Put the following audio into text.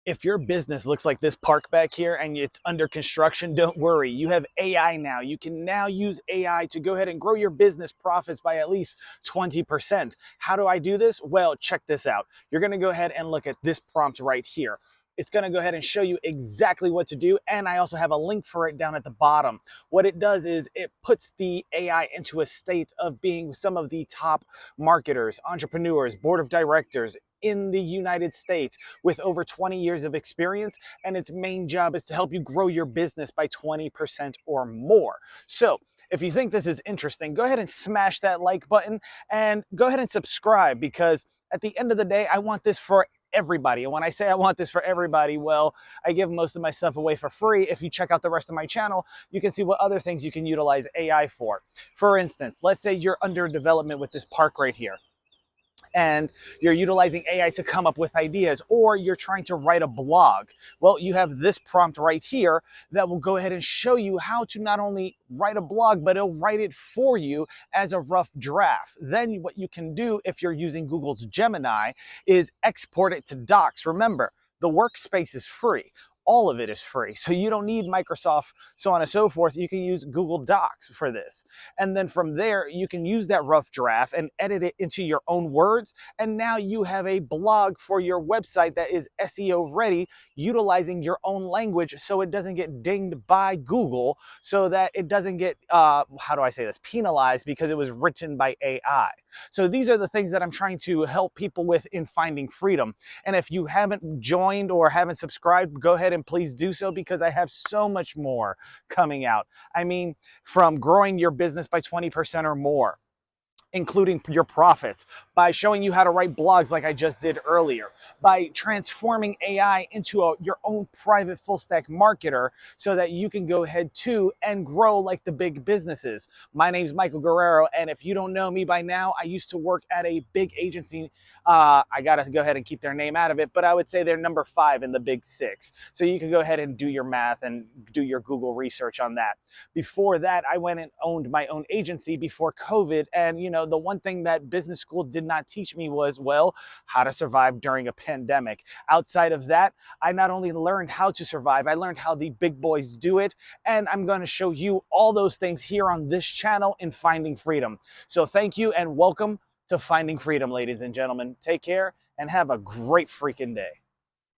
If your business looks like this park back here and it's under construction, don't worry. You have AI now. You can now use AI to go ahead and grow your business profits by at least 20%. How do I do this? Well, check this out. You're going to go ahead and look at this prompt right here. It's going to go ahead and show you exactly what to do. And I also have a link for it down at the bottom. What it does is it puts the AI into a state of being some of the top marketers, entrepreneurs, board of directors in the United States with over 20 years of experience. And its main job is to help you grow your business by 20% or more. So if you think this is interesting, go ahead and smash that like button and go ahead and subscribe, because at the end of the day, I want this for everybody. And when I say I want this for everybody, well, I give most of my stuff away for free. If you check out the rest of my channel, you can see what other things you can utilize AI for. For instance, let's say you're under development with this park right here, and you're utilizing AI to come up with ideas, or you're trying to write a blog. Well, you have this prompt right here that will go ahead and show you how to not only write a blog, but it'll write it for you as a rough draft. Then what you can do, if you're using Google's Gemini, is export it to Docs. Remember, the workspace is free. All of it is free. So you don't need Microsoft, so on and so forth. You can use Google Docs for this. And then from there, you can use that rough draft and edit it into your own words. And now you have a blog for your website that is SEO ready, utilizing your own language so it doesn't get dinged by Google, so that it doesn't get, how do I say this, penalized because it was written by AI. So these are the things that I'm trying to help people with in Finding Freedom. And if you haven't joined or haven't subscribed, go ahead and please do so, because I have so much more coming out. I mean, from growing your business by 20% or more, including your profits, by showing you how to write blogs like I just did earlier, by transforming AI into your own private full stack marketer so that you can go ahead too and grow like the big businesses. My name is Michael Guerrero, and if you don't know me by now, I used to work at a big agency. I got to go ahead and keep their name out of it, but I would say they're number 5 in the big 6. So you can go ahead and do your math and do your Google research on that. Before that, I went and owned my own agency before COVID. And, you know, the one thing that business school did not teach me was, well, how to survive during a pandemic. Outside of that, I not only learned how to survive, I learned how the big boys do it. And I'm going to show you all those things here on this channel in Finding Freedom. So thank you and welcome to Finding Freedom, ladies and gentlemen. Take care and have a great freaking day.